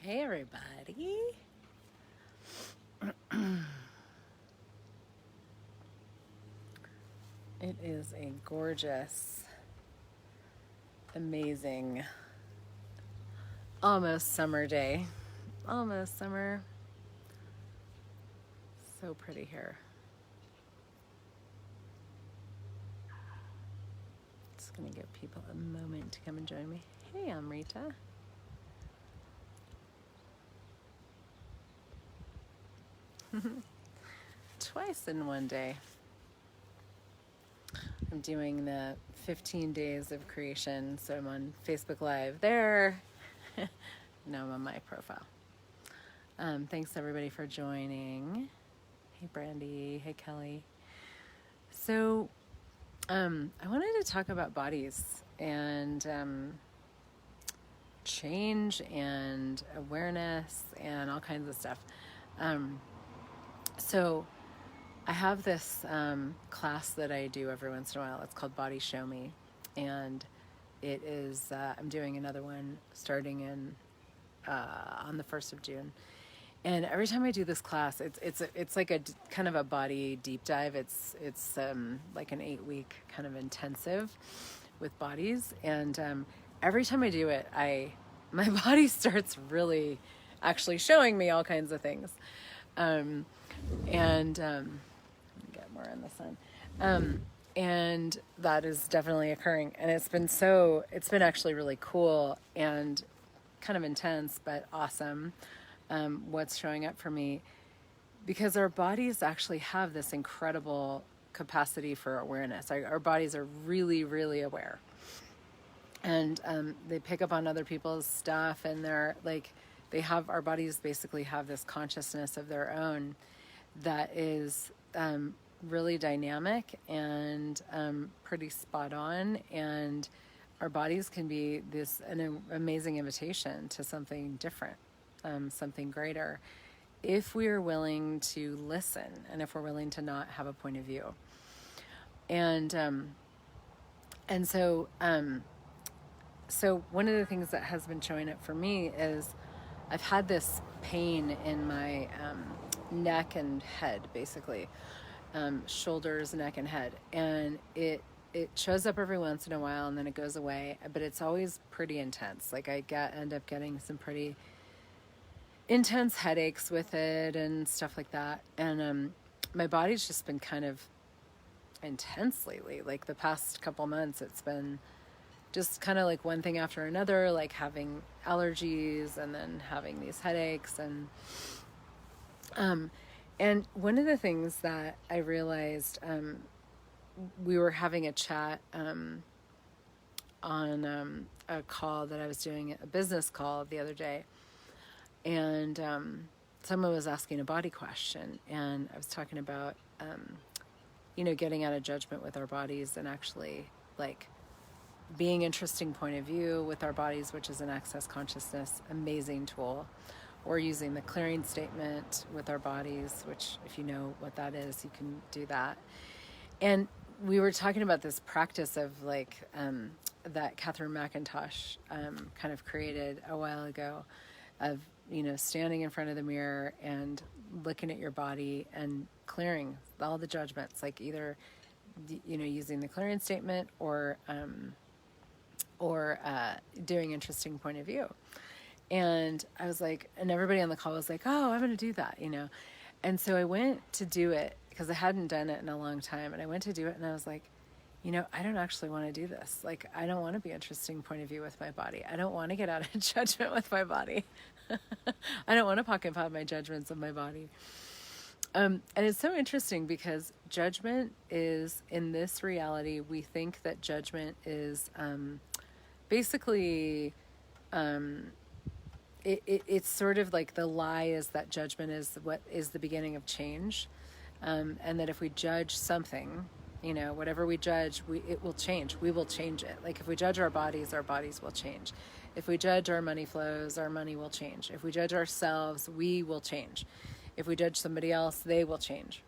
Hey everybody. It is a gorgeous, amazing, almost summer day. Almost summer. So pretty here. Just gonna give people a moment to come and join me. Hey, I'm Rita. Twice in one day. I'm doing the 15 days of creation, so I'm on Facebook Live there. Now I'm on my profile. Thanks everybody for joining. Hey Brandy, hey Kelly. So I wanted to talk about bodies and change and awareness and all kinds of stuff. So I have this class that I do every once in a while. It's called Body Show Me, and it is I'm doing another one starting in on the 1st of June. And every time I do this class, it's like a kind of a body deep dive. It's like an 8-week kind of intensive with bodies, and every time I do it, my body starts really actually showing me all kinds of things, and get more in the sun. And that is definitely occurring. And it's been actually really cool and kind of intense, but awesome. What's showing up for me, because our bodies actually have this incredible capacity for awareness. Our bodies are really, really aware. And they pick up on other people's stuff, and our bodies basically have this consciousness of their own that is really dynamic and pretty spot on. And our bodies can be an amazing invitation to something different, something greater, if we are willing to listen and if we're willing to not have a point of view. And so one of the things that has been showing up for me is I've had this pain in my neck and head, basically, shoulders, neck, and head, and it shows up every once in a while and then it goes away, but it's always pretty intense. Like I end up getting some pretty intense headaches with it and stuff like that. And my body's just been kind of intense lately. Like the past couple months, it's been just kind of like one thing after another, like having allergies and then having these headaches. And one of the things that I realized, we were having a chat on a call that I was doing, a business call the other day, and someone was asking a body question, and I was talking about getting out of judgment with our bodies and actually like being interesting point of view with our bodies, which is an access consciousness amazing tool, or using the clearing statement with our bodies, which if you know what that is, you can do that. And we were talking about this practice of like that Catherine McIntosh kind of created a while ago, of standing in front of the mirror and looking at your body and clearing all the judgments, like either using the clearing statement or doing interesting point of view. And I was like, and everybody on the call was like, oh, I'm going to do that, And so I went to do it because I hadn't done it in a long time. And I went to do it and I was like, I don't actually want to do this. Like, I don't want to be interesting point of view with my body. I don't want to get out of judgment with my body. I don't want to pocket pot my judgments of my body. And it's so interesting because judgment is, in this reality, we think that judgment is basically, it's sort of like the lie is that judgment is what is the beginning of change. And that if we judge something, whatever we judge, it will change. We will change it. Like if we judge our bodies will change. If we judge our money flows, our money will change. If we judge ourselves, we will change. If we judge somebody else, they will change.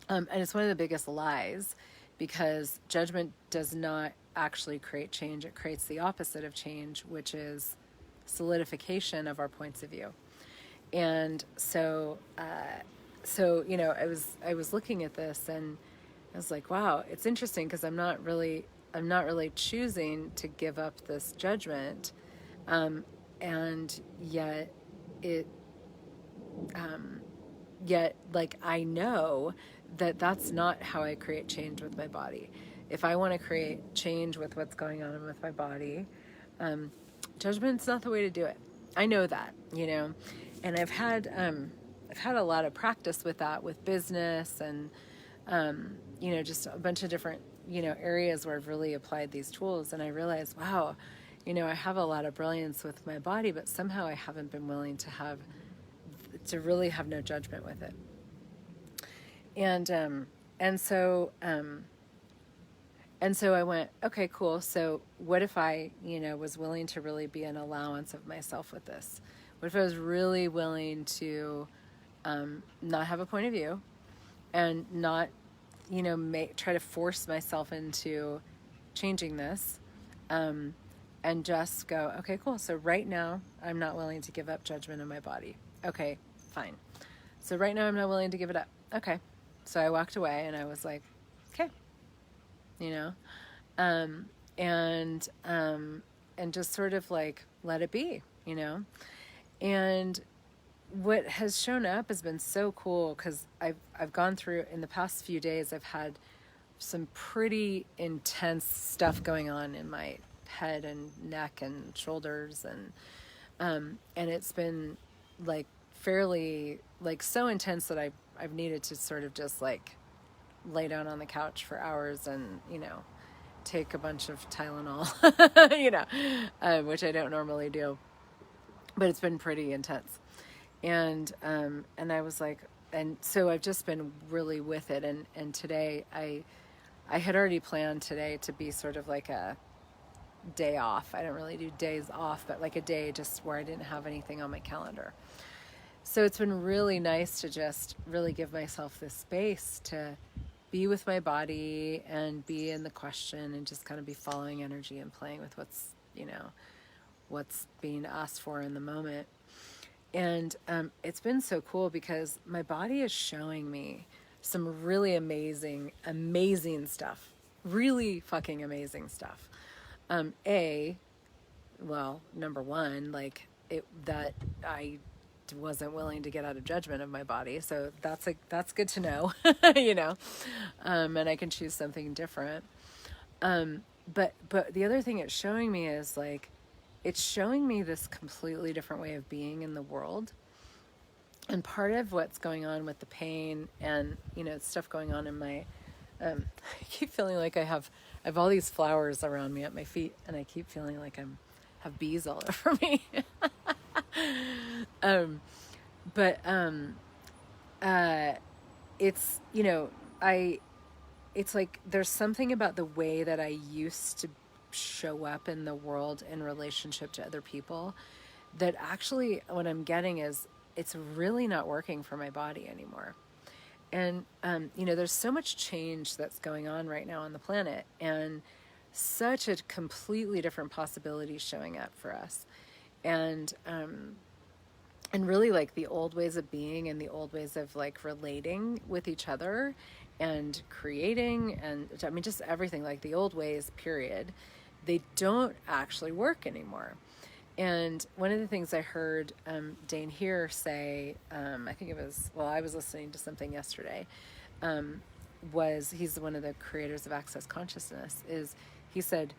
And it's one of the biggest lies, because judgment does not actually create change. It creates the opposite of change, which is solidification of our points of view. And so, I was looking at this, and I was like, wow, it's interesting, because I'm not really choosing to give up this judgment, and yet it, like, I know that that's not how I create change with my body. If I want to create change with what's going on with my body, judgment's not the way to do it. I know that, and I've had a lot of practice with that, with business, and just a bunch of different areas where I've really applied these tools, and I realized, wow, I have a lot of brilliance with my body, but somehow I haven't been willing to really have no judgment with it. And so I went, okay, cool. So what if I, was willing to really be an allowance of myself with this? What if I was really willing to not have a point of view, and not, try to force myself into changing this, and just go, okay, cool. So right now I'm not willing to give up judgment of my body. Okay, fine. So right now I'm not willing to give it up. Okay. So I walked away, and I was like, okay, and just sort of like let it be, and what has shown up has been so cool, because I've gone through, in the past few days, I've had some pretty intense stuff going on in my head and neck and shoulders, and it's been like fairly, like, so intense that I've needed to sort of just like lay down on the couch for hours and take a bunch of Tylenol, which I don't normally do, but it's been pretty intense. And I was like, and so I've just been really with it. And today I had already planned today to be sort of like a day off. I don't really do days off, but like a day just where I didn't have anything on my calendar. So it's been really nice to just really give myself this space to be with my body and be in the question, and just kind of be following energy and playing with what's being asked for in the moment. And it's been so cool, because my body is showing me some really amazing stuff. Really fucking amazing stuff. Number one, like, that I wasn't willing to get out of judgment of my body. So that's good to know, and I can choose something different. But the other thing it's showing me is, like, it's showing me this completely different way of being in the world. And part of what's going on with the pain and, stuff going on in my, I keep feeling like I have all these flowers around me at my feet, and I keep feeling like have bees all over me. It's, it's like, there's something about the way that I used to show up in the world in relationship to other people that actually what I'm getting is it's really not working for my body anymore. And, there's so much change that's going on right now on the planet, and such a completely different possibility showing up for us. And really, like, the old ways of being and the old ways of, like, relating with each other and creating, and I mean, just everything, like the old ways, period, they don't actually work anymore. And one of the things I heard Dane here say, I think it was, I was listening to something yesterday, was, he's one of the creators of Access Consciousness, is he said,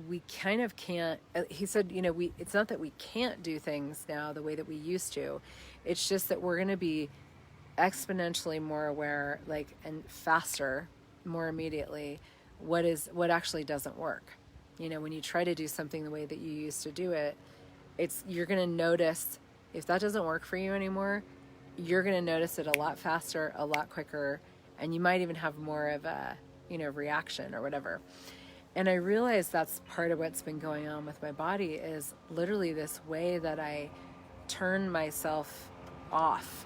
we kind of can't, he said, it's not that we can't do things now the way that we used to. It's just that we're going to be exponentially more aware, like, and faster, more immediately, what actually doesn't work. When you try to do something the way that you used to do it, you're going to notice, if that doesn't work for you anymore, you're going to notice it a lot faster, a lot quicker, and you might even have more of a, reaction or whatever. And I realized that's part of what's been going on with my body, is literally this way that I turn myself off,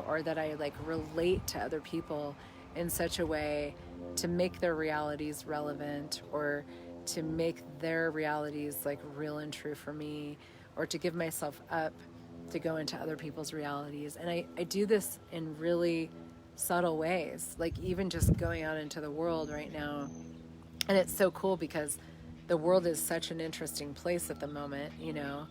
or that I, like, relate to other people in such a way to make their realities relevant, or to make their realities like real and true for me, or to give myself up to go into other people's realities. And I do this in really subtle ways, like even just going out into the world right now. And it's so cool because the world is such an interesting place at the moment, you know.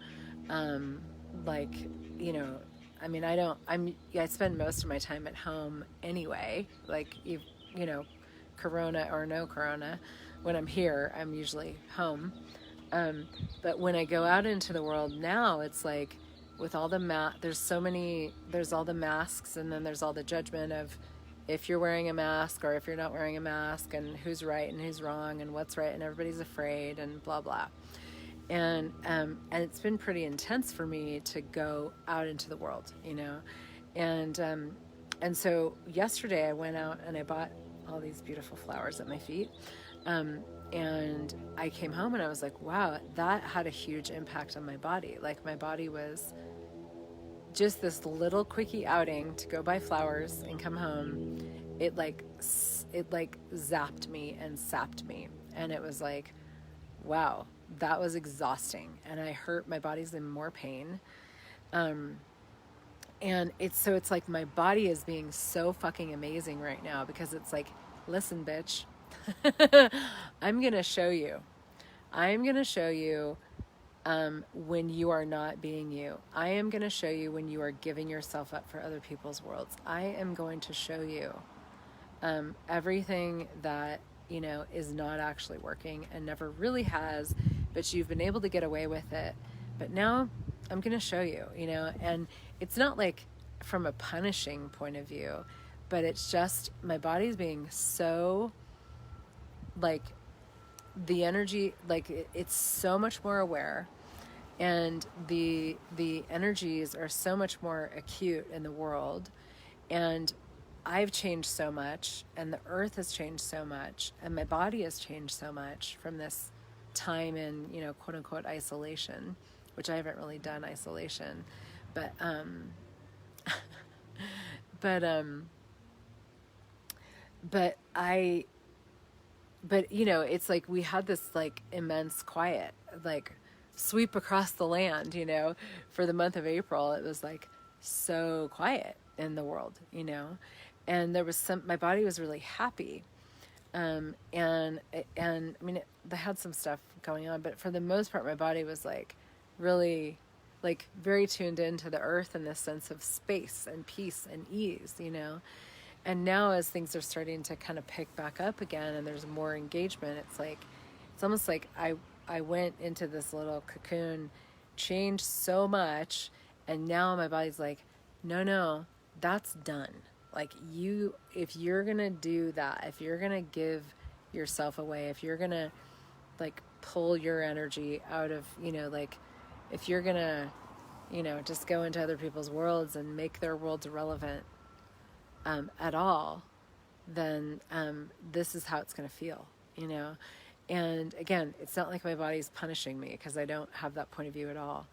Um, like, you know, I mean, I spend most of my time at home anyway, like, you know, Corona or no Corona. When I'm here, I'm usually home. But when I go out into the world now, it's like with all the there's all the masks, and then there's all the judgment of if you're wearing a mask or if you're not wearing a mask, and who's right and who's wrong and what's right, and everybody's afraid and blah, blah. And it's been pretty intense for me to go out into the world, you know. And so yesterday I went out and I bought all these beautiful flowers at my feet. And I came home and I was like, wow, that had a huge impact on my body. Like my body was just this little quickie outing to go buy flowers and come home. It like zapped me and sapped me. And it was like, wow, that was exhausting. And my body's in more pain. And it's like my body is being so fucking amazing right now, because it's like, listen, bitch, I'm going to show you. I'm going to show you when you are not being you. I am going to show you when you are giving yourself up for other people's worlds. I am going to show you everything that, you know, is not actually working and never really has, but you've been able to get away with it. But now I'm going to show you, you know, and it's not like from a punishing point of view, but it's just my body's being so like the energy, like it's so much more aware, and the energies are so much more acute in the world. And I've changed so much, and the earth has changed so much, and my body has changed so much from this time in, you know, quote unquote isolation, which I haven't really done isolation, but but you know, it's like we had this like immense quiet like sweep across the land, you know. For the month of April, it was like so quiet in the world, you know. And there was my body was really happy. And I mean, they had some stuff going on, but for the most part, my body was like really like very tuned into the earth and this sense of space and peace and ease, you know. And now as things are starting to kind of pick back up again and there's more engagement, it's almost like I went into this little cocoon, changed so much, and now my body's like, no, that's done. Like if you're going to do that, if you're going to give yourself away, if you're going to like pull your energy out of, you know, like if you're going to, you know, just go into other people's worlds and make their worlds irrelevant at all, then this is how it's going to feel, you know. And again, it's not like my body's punishing me, because I don't have that point of view at all.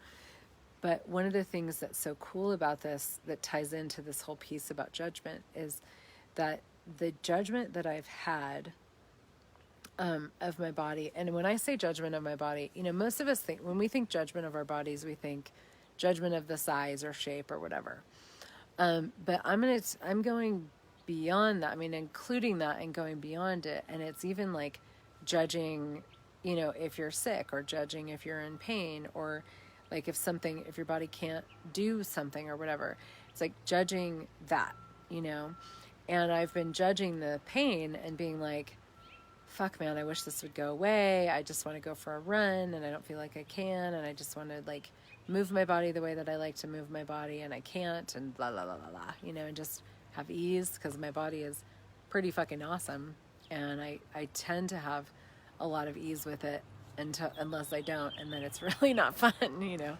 But one of the things that's so cool about this, that ties into this whole piece about judgment, is that the judgment that I've had of my body, and when I say judgment of my body, you know, most of us think, when we think judgment of our bodies, we think judgment of the size or shape or whatever. But I'm going beyond that. I mean, including that and going beyond it. And it's even like judging, you know, if you're sick, or judging if you're in pain, or like if your body can't do something or whatever. It's like judging that, you know. And I've been judging the pain and being like, fuck man, I wish this would go away. I just want to go for a run and I don't feel like I can. And I just want to like move my body the way that I like to move my body, and I can't, and blah, blah, blah, blah, blah, you know, and just have ease, because my body is pretty fucking awesome. And I tend to have a lot of ease with it unless I don't, and then it's really not fun, you know.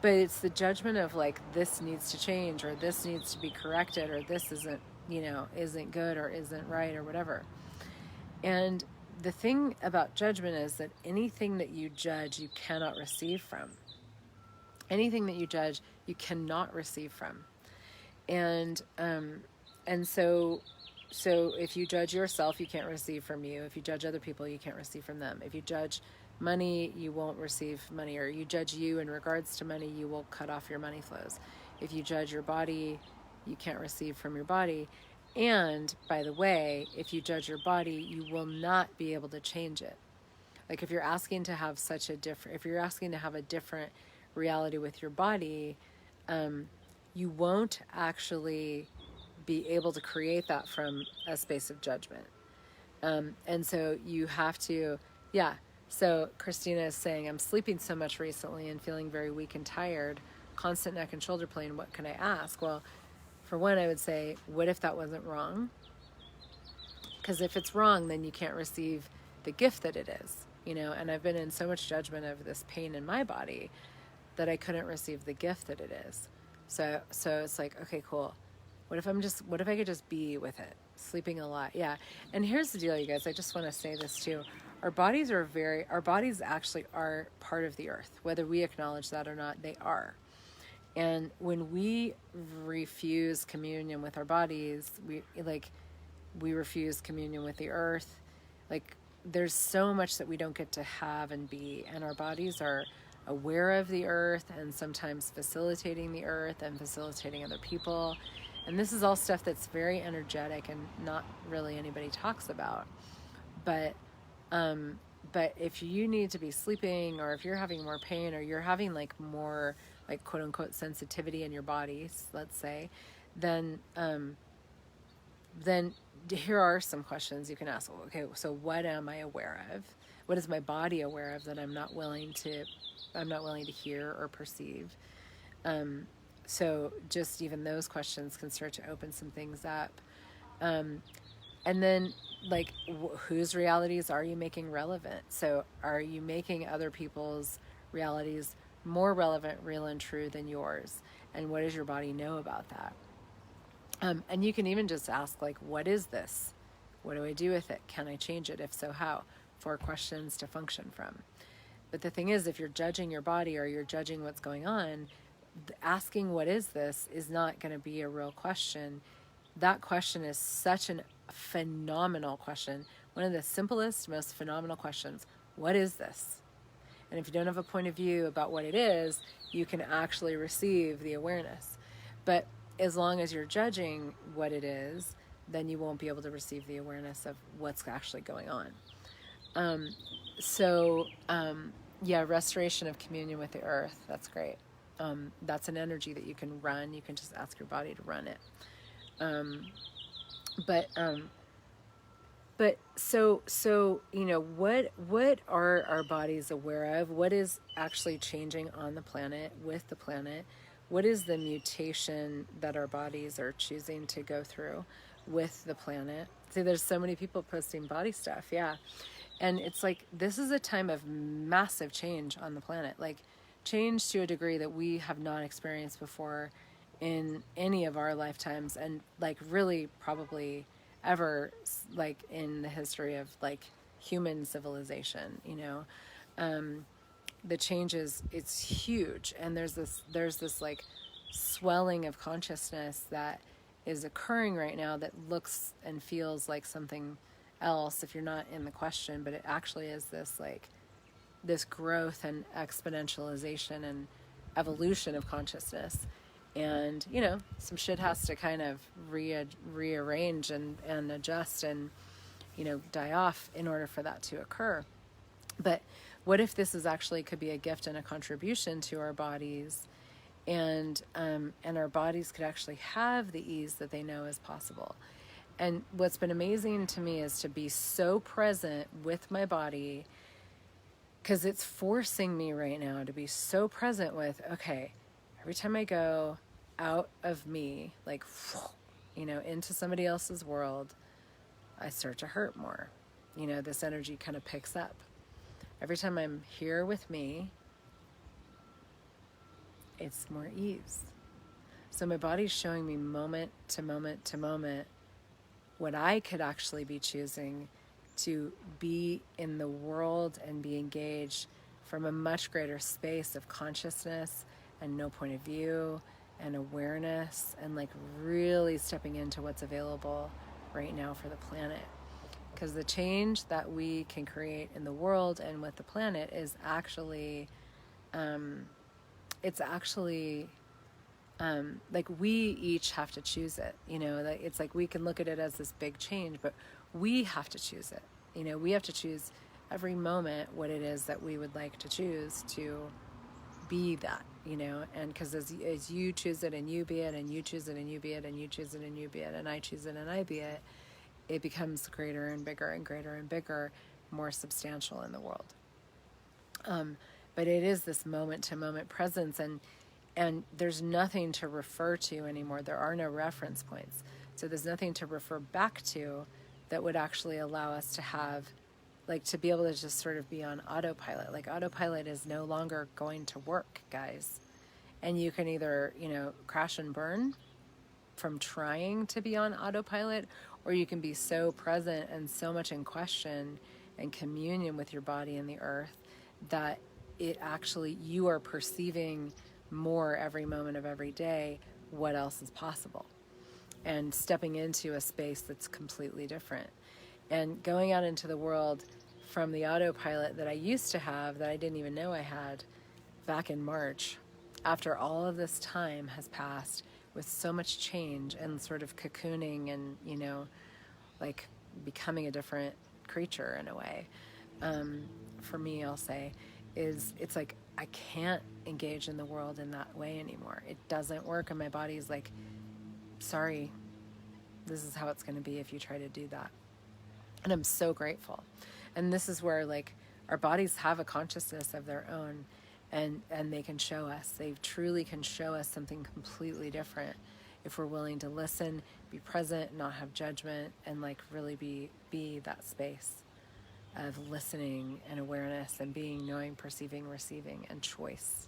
But it's the judgment of like, this needs to change, or this needs to be corrected, or this isn't, you know, isn't good, or isn't right, or whatever. And the thing about judgment is that anything that you judge, you cannot receive from. Anything that you judge, you cannot receive from. And so so if you judge yourself, you can't receive from you. If you judge other people, you can't receive from them. If you judge money, you won't receive money. Or you judge you in regards to money, you will cut off your money flows. If you judge your body, you can't receive from your body. And by the way, if you judge your body, you will not be able to change it. Like if you're asking to have if you're asking to have a different reality with your body, you won't actually be able to create that from a space of judgment. And so you have to, yeah. So Christina is saying, I'm sleeping so much recently and feeling very weak and tired, constant neck and shoulder pain. What can I ask? Well, for one, I would say, what if that wasn't wrong? Because if it's wrong, then you can't receive the gift that it is, and I've been in so much judgment of this pain in my body that I couldn't receive the gift that it is. So it's like, okay, cool. What if I could just be with it, sleeping a lot? Yeah. And here's the deal, you guys. I just want to say this too. Our bodies actually are part of the earth. Whether we acknowledge that or not, they are. And when we refuse communion with our bodies, we refuse communion with the earth. Like there's so much that we don't get to have and be. And our bodies are aware of the earth and sometimes facilitating the earth and facilitating other people. And this is all stuff that's very energetic and not really anybody talks about. But if you need to be sleeping, or if you're having more pain, or you're having like more like quote unquote sensitivity in your bodies, let's say, then here are some questions you can ask. Okay, so what am I aware of? What is my body aware of that I'm not willing to hear or perceive? So just even those questions can start to open some things up. And then like whose realities are you making relevant? So are you making other people's realities more relevant, real, and true than yours? And what does your body know about that? And you can even just ask, like, what is this? What do I do with it? Can I change it? If so, how? 4 questions to function from. But the thing is, if you're judging your body or you're judging what's going on, asking what is this is not going to be a real question. That question is such a phenomenal question. One of the simplest, most phenomenal questions. What is this? And if you don't have a point of view about what it is, you can actually receive the awareness. But as long as you're judging what it is, then you won't be able to receive the awareness of what's actually going on. Yeah, restoration of communion with the earth. That's great. That's an energy that you can run. You can just ask your body to run it. But so what are our bodies aware of? What is actually changing on the planet, with the planet? What is the mutation that our bodies are choosing to go through with the planet? See, there's so many people posting body stuff, yeah. And it's like, this is a time of massive change on the planet, like change to a degree that we have not experienced before in any of our lifetimes, and like really probably ever, like in the history of like human civilization, the changes, it's huge. And there's this like swelling of consciousness that is occurring right now that looks and feels like something else if you're not in the question, but it actually is this growth and exponentialization and evolution of consciousness. And some shit has to kind of rearrange and adjust and die off in order for that to occur. But what if this is actually could be a gift and a contribution to our bodies, and our bodies could actually have the ease that they know is possible. And what's been amazing to me is to be so present with my body, because it's forcing me right now to be so present with, okay, every time I go out of me, like, into somebody else's world, I start to hurt more. This energy kind of picks up. Every time I'm here with me, it's more ease. So my body's showing me moment to moment to moment what I could actually be choosing to be in the world and be engaged from a much greater space of consciousness and no point of view and awareness, and like really stepping into what's available right now for the planet. Because the change that we can create in the world and with the planet is actually, it's actually like we each have to choose it. Like it's like we can look at it as this big change, but we have to choose it. We have to choose every moment what it is that we would like to choose to be that. And because as you choose it and you be it, and you choose it and you be it, and you choose it and you be it, and I choose it and I be it, it becomes greater and bigger and greater and bigger, more substantial in the world. But it is this moment to moment presence, and there's nothing to refer to anymore. There are no reference points. So there's nothing to refer back to that would actually allow us to have, like, to be able to just sort of be on autopilot. Like, autopilot is no longer going to work, guys. And you can either, crash and burn from trying to be on autopilot, or you can be so present and so much in question and communion with your body and the earth that it actually, you are perceiving more every moment of every day what else is possible, and stepping into a space that's completely different, and going out into the world from the autopilot that I used to have, that I didn't even know I had back in March, after all of this time has passed with so much change and sort of cocooning and, like becoming a different creature in a way. For me, I'll say, it's like I can't engage in the world in that way anymore. It doesn't work, and my body's like, sorry, this is how it's going to be if you try to do that. And I'm so grateful. And this is where, like, our bodies have a consciousness of their own, and they can show us. They truly can show us something completely different if we're willing to listen, be present, not have judgment, and like really be that space of listening and awareness and being, knowing, perceiving, receiving, and choice.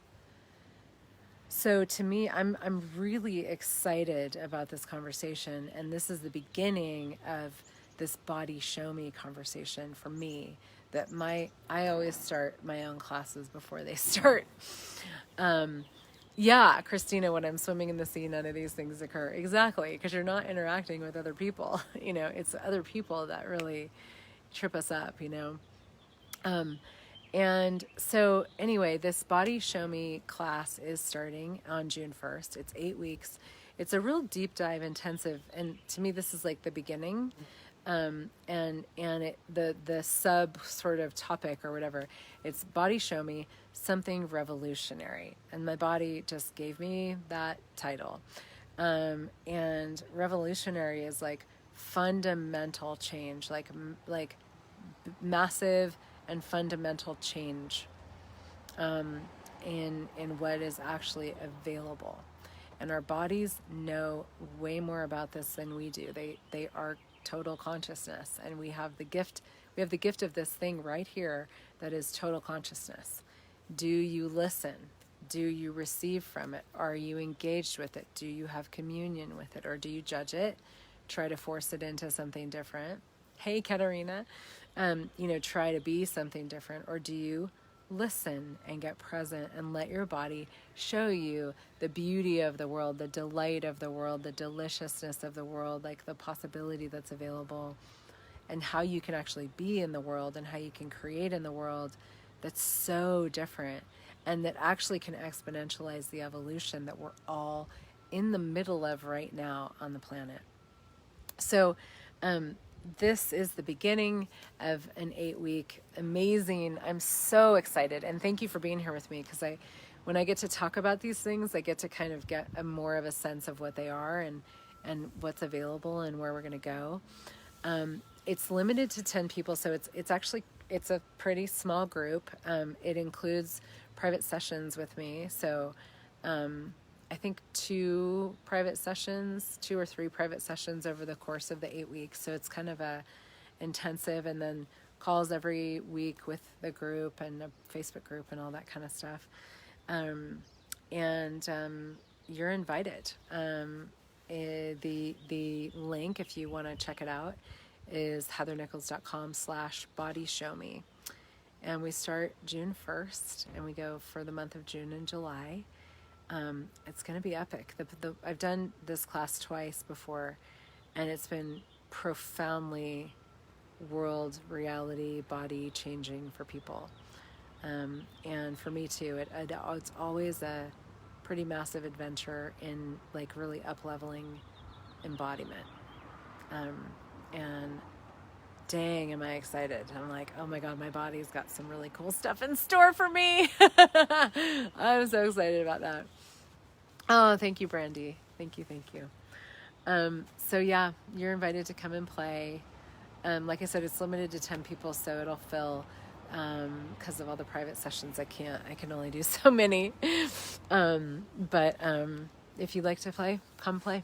So to me, I'm really excited about this conversation, and this is the beginning of this body show me conversation for me. That I always start my own classes before they start. Yeah, Christina, when I'm swimming in the sea, none of these things occur. Exactly, because you're not interacting with other people. It's other people that really trip us up, And so anyway, this Body Show Me class is starting on June 1st. It's 8 weeks. It's a real deep dive intensive. And to me, this is like the beginning. And the sub sort of topic or whatever, it's Body Show Me, something revolutionary. And my body just gave me that title. And revolutionary is like fundamental change, like massive and fundamental change in what is actually available. And our bodies know way more about this than we do. They are total consciousness, and we have the gift of this thing right here that is total consciousness. Do you listen? Do you receive from it? Are you engaged with it? Do you have communion with it? Or do you judge it? Try to force it into something different? Hey, Katerina. Try to be something different? Or do you listen and get present and let your body show you the beauty of the world, the delight of the world, the deliciousness of the world, like the possibility that's available, and how you can actually be in the world and how you can create in the world that's so different and that actually can exponentialize the evolution that we're all in the middle of right now on the planet. So, this is the beginning of an 8-week amazing. I'm so excited, and thank you for being here with me, because when I get to talk about these things, I get to kind of get more of a sense of what they are and what's available and where we're going to go. It's limited to 10 people, so it's a pretty small group. It includes private sessions with me, so I think 2 or 3 private sessions over the course of the 8 weeks. So it's kind of a intensive, and then calls every week with the group and a Facebook group and all that kind of stuff. You're invited. The link, if you want to check it out, is heathernichols.com/bodyshow-me. And we start June 1st, and we go for the month of June and July. It's going to be epic. I've done this class twice before, and it's been profoundly world, reality, body changing for people. And for me too, it's always a pretty massive adventure in like really up-leveling embodiment. And dang, am I excited. I'm like, oh my God, my body's got some really cool stuff in store for me. I'm so excited about that. Oh, thank you, Brandy. Thank you, thank you. So yeah, you're invited to come and play. Like I said, it's limited to 10 people, so it'll fill because of all the private sessions. I can only do so many. But if you'd like to play, come play.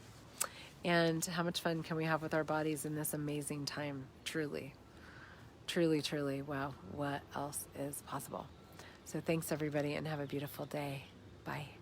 And how much fun can we have with our bodies in this amazing time? Truly, truly, truly. Wow, what else is possible? So thanks, everybody, and have a beautiful day. Bye.